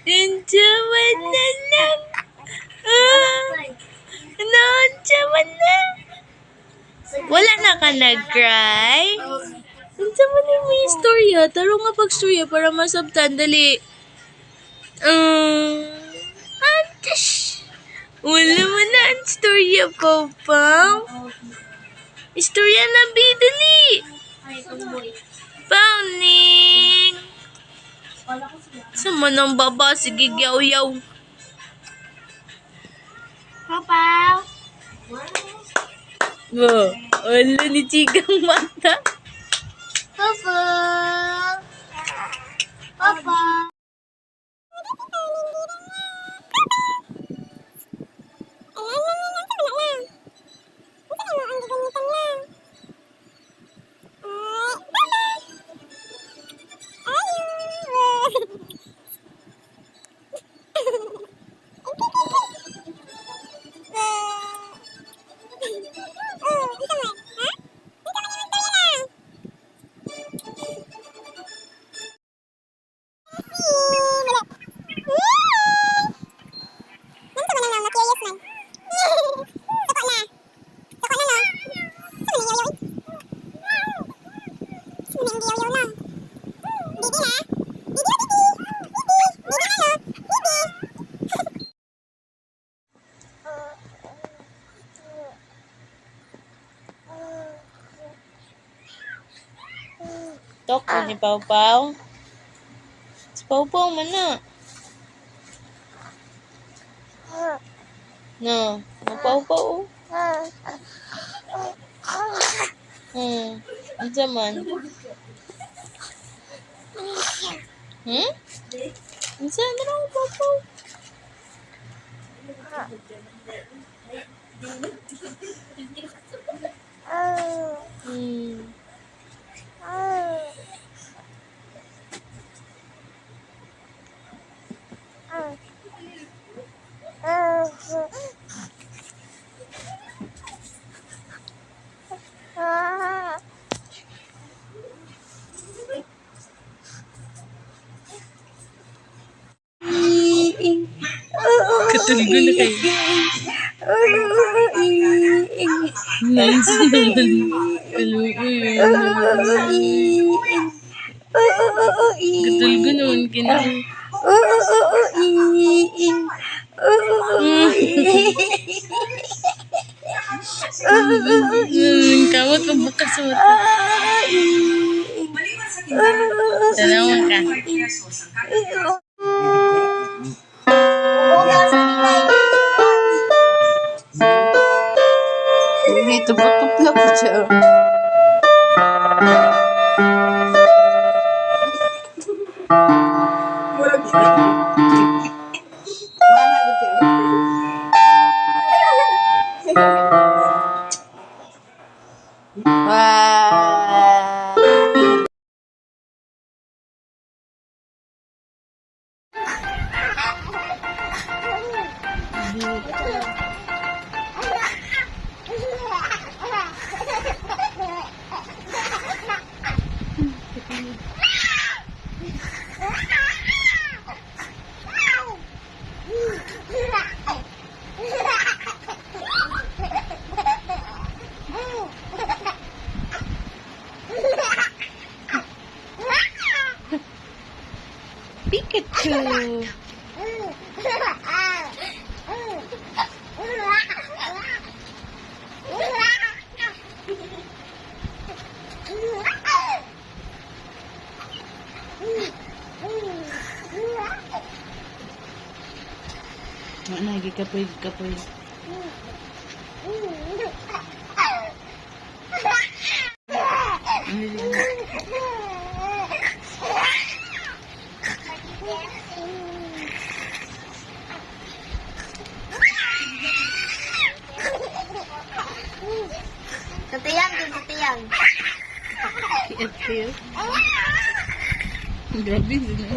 Nandiyaman na lang. Nandiyaman na. Wala na ka nag-cry? Nandiyaman na may istorya. Taro nga pag-storya para masabtan. Dali. Antash. Wala mo na ang istorya, Papa. Istorya na, bidali. Pauning. Sama ng baba, sige yaw-yaw. Papa. Wala ni Chigang mata. Papa. Papa. Tok ni Pau Pau. Si Pau Pau mana? No, Pau Pau. Ano man? Ano saan na ako, Pau Pau? Katulgo na kayo. Nice naman. Katulgo naman kina. Kamot ko bukas mata. Tanawan ka. Ito patupla ko siya. Pikachu. Mana lagi kapoy. lang. Cute. Grabe sila.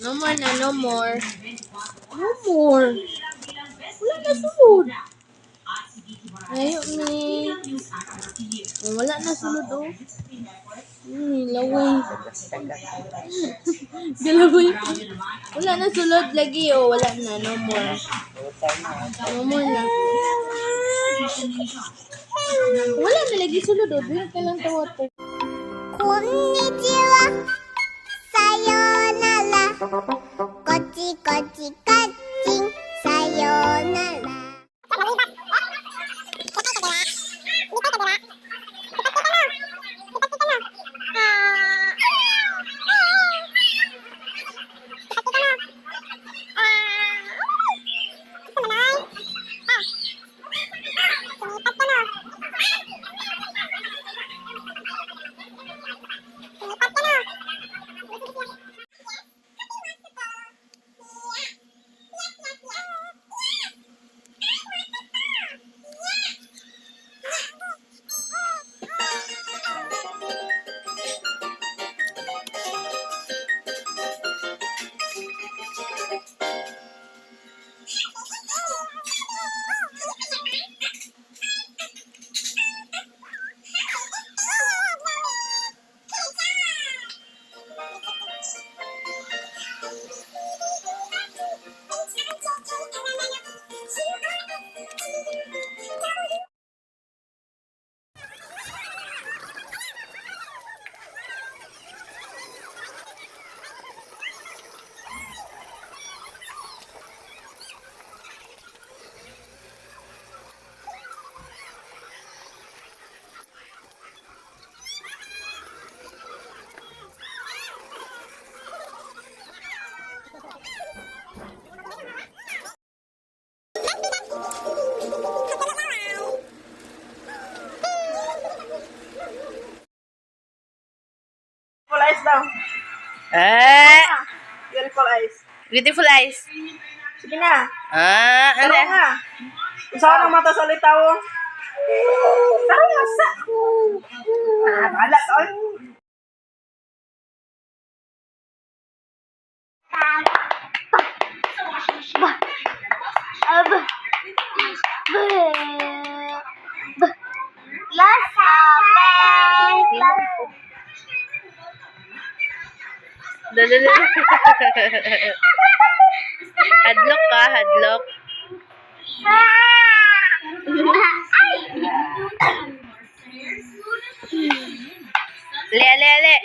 No more na, no more. No more. Wala na sulod. Ayaw ni. Wala na sulod, oh. Laway. Galaway. Wala na sulod lagi, oh. Wala na, no more. No more na. Wala na lagi sulod, oh. Drink ka lang to water. Konnichiwa. Sayonara. Kochi kochi kaching. Sayonara. Eyes daw. Beautiful eyes. Beautiful eyes. Sige na. Ano? Tara nga. Usawa ng mata sa ulit tao. Tara nga sa. Bahala tol. Yes, Hadlock ka, hadlock. Ale.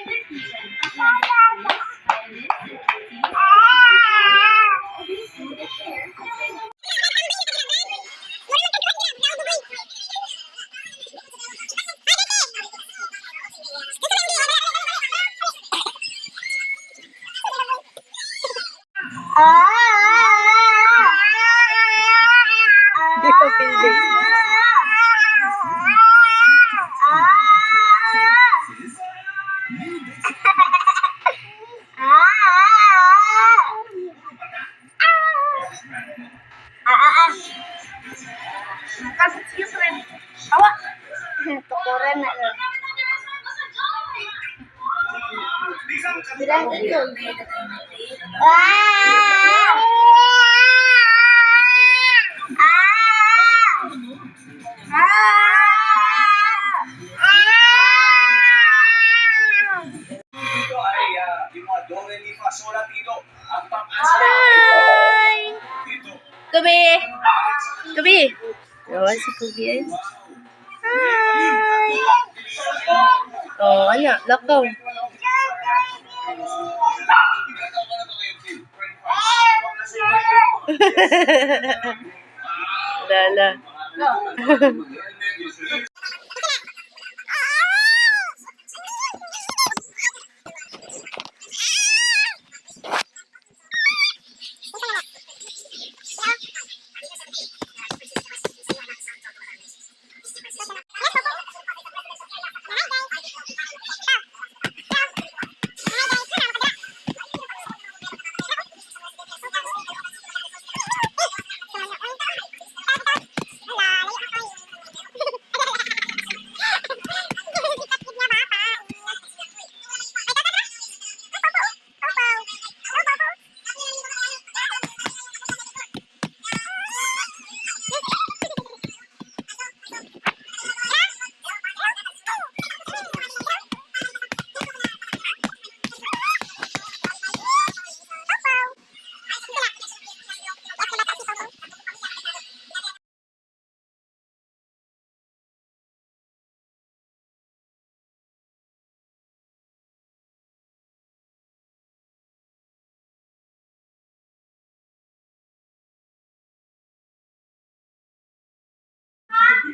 Hindi ko pindi. Tukuran na lang. Bilang ito. Dito ay yung mga do, re, mi, fa, sol, la, ti, do. Ang pang-asa Hi! dito. Kubi! Kubi! Oh, si Kubi ay. Hi! Oh, ano? Lakaw. Ala.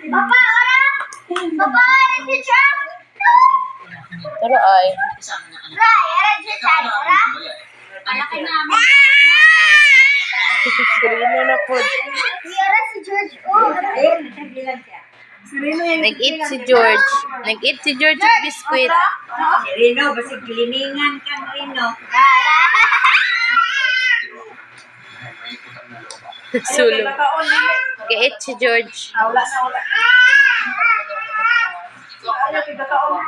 Papa, ora! Papa, ora teacher! Pero ay. Ray, ora teacher, ora? Alaki namin. Sirino na po. Ora si George. Oh, Nag-eat si George. Nag-eat si George ng biskwit. Rino, basta kiliningan kang Rino. Sulong. Nag-eat si George. Wala na, wala. Ayaw, tigataon.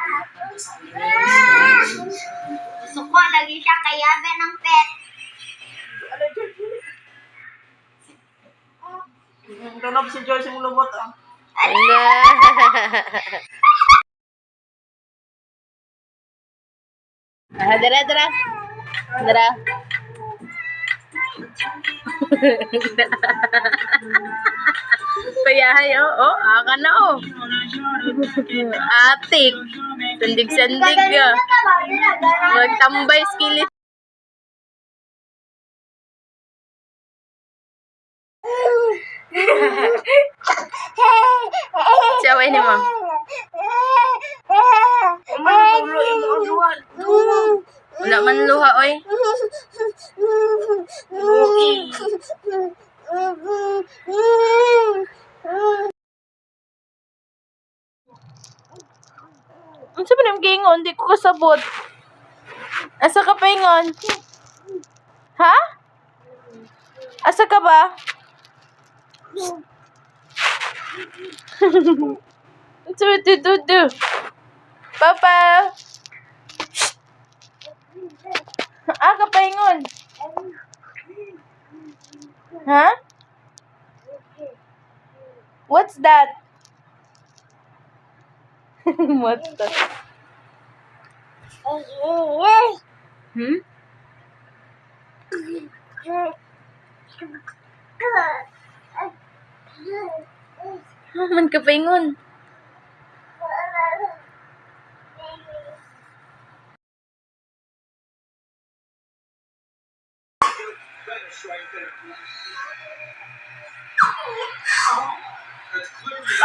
Gusto ko, lagi siya kayabe ng pet. Tunog si George yung lubot. Oh. Ala. Dara, dara. Dara. Payahay, oh, aka na, oh. Atik. Sandig-sandig, ah. Magtambay skillet. Siyaway ni ma'am. Wala man luha, oy. Ano sabi ng gingon? Hindi ko kasabot. Asa ka pa ingon? Ha? Asa ka ba? Ano sabi do? Papa! Ah, ka pa ingon? Ha? What's that? What's that? Hmm? Man ka pa ingon.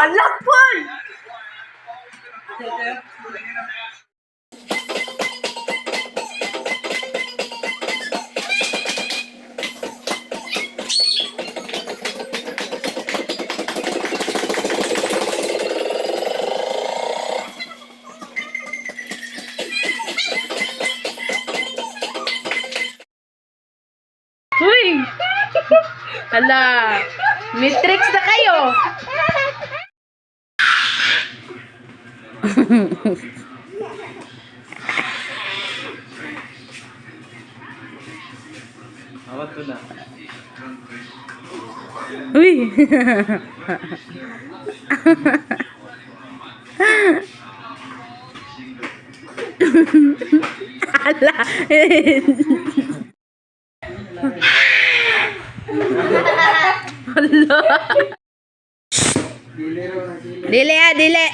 Alak po! Huy! Hala! Matrix na kayo! Awat ko na. Uy! Hala! Hala! Dili ah, dili!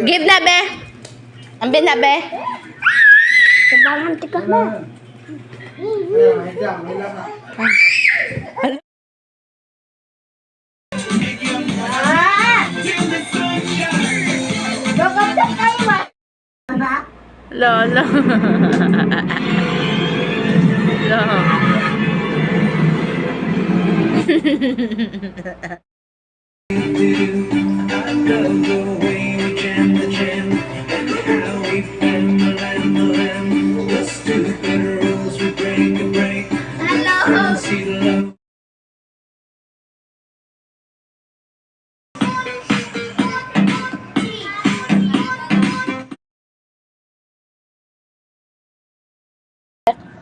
Give na be! Ambil na be! Bangun tika na. Dokter kayo ba? Lolo. Lolo. I love the way we jam the jam and how we form the land. The stupid rules we break. Hello. See the love.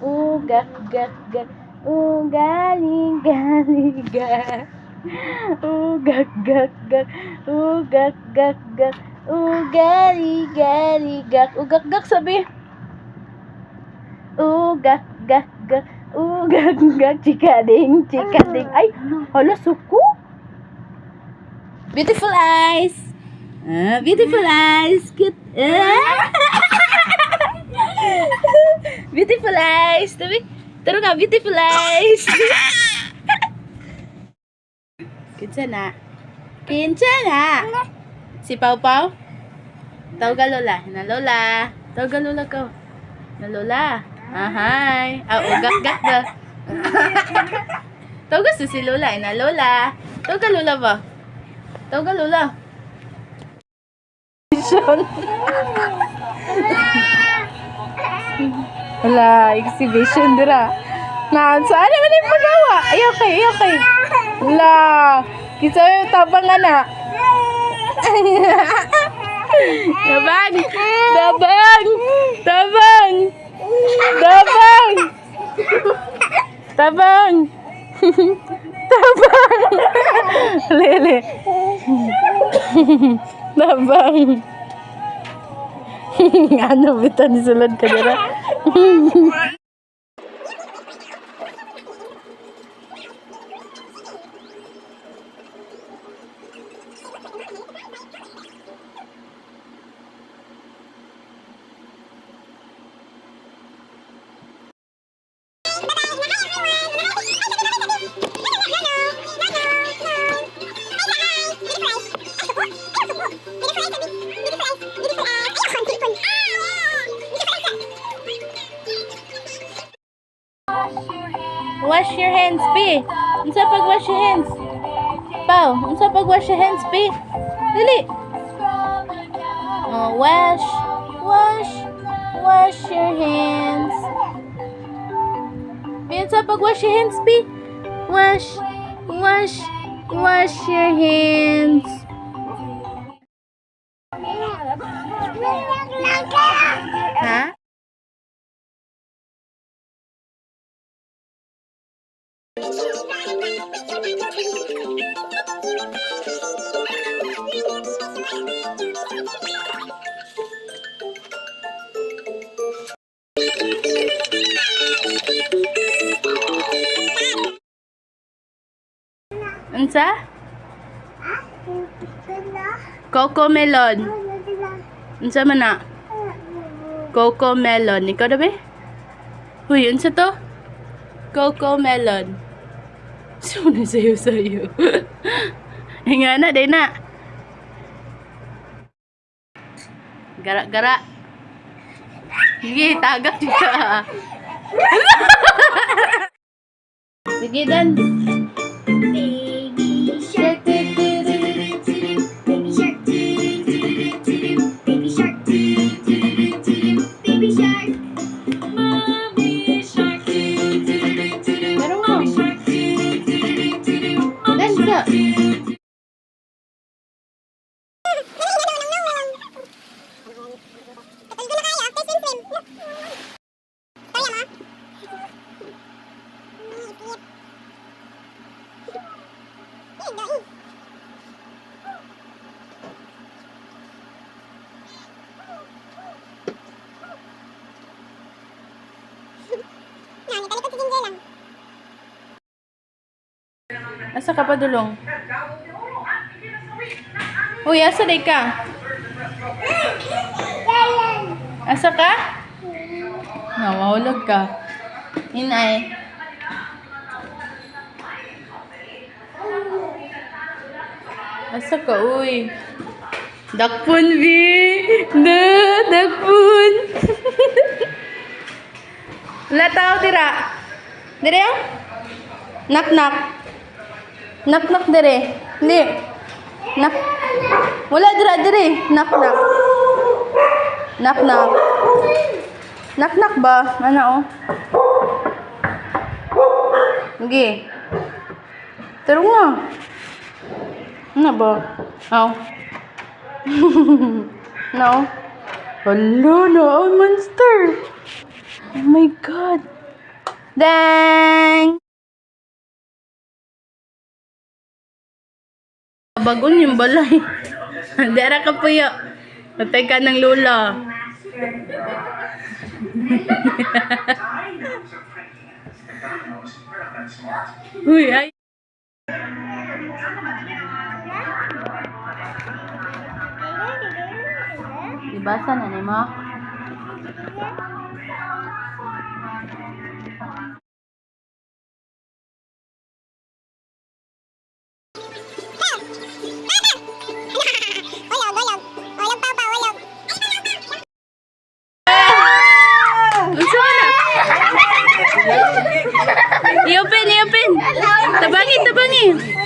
Ugak, gak, gak. Galing, galing, gak. Ugak, gak, gak. Ugak, gak, gak. Gali, gali, gak. Ugak, gak sabi. Ugak, gak, gak. Ugak, gak. Chikading, chikading. Ay, hala, suko. Beautiful eyes. Beautiful eyes. Cute. Beautiful eyes. Taro nga, beautiful eyes. Kinsa na? Kinsa na? Si Pau Pau? Tawag ka lola. Na lola. Tawag ka lola ko. Na lola. Hi. Ugak gak da. Tawag ka si lola. Na lola. Tawag ka lola ba? Tawag ka lola. Wala, exhibition dira. Na, saan naman yung pagawa? Ayaw kay. Wala, kisa yung tabang na. Tabang! Tabang! Tabang! Tabang! Tabang! Tabang! Lele. Tabang! Ano bitan sulod ka dira? Wash your hands, P. Unsa pag wash your hands? Pau, unsa pag wash your hands, P? Dili. Oh, wash your hands. P, unsa pag wash your hands, P? Wash your hands. Ha? Unsa? Coco melon. Unsa man na? Coco melon. Ikaw na ba? Huy, unsa to? Coco melon. Sino na sayo? Hinga na, day na. Gara-gara. Sige, tagak ka. Sige, Dan. Baby shark, baby shark, baby shark, baby shark. Pero mo. Dansa. Asa ka pa dulong? Uy, asa day ka? Asa ka? Mahulog ka. Inay. Asa ka, uy? Dakpon, B! Dakpon! Wala tao, tira. Dire, ah? Knock. Knock, dire. Hindi. Knock. Wala, dire. Knock. Knock ba? Ano, oh? Sige. Tarong nga. Ano ba? Oh. No. Hala, no, monster. Oh my God. Dang! Bagon yung balay. Dara ka po ya. Patay ka ng lola. Uy, ay. Dibasa na ni mo? Unsa na? I-open. Tabangi.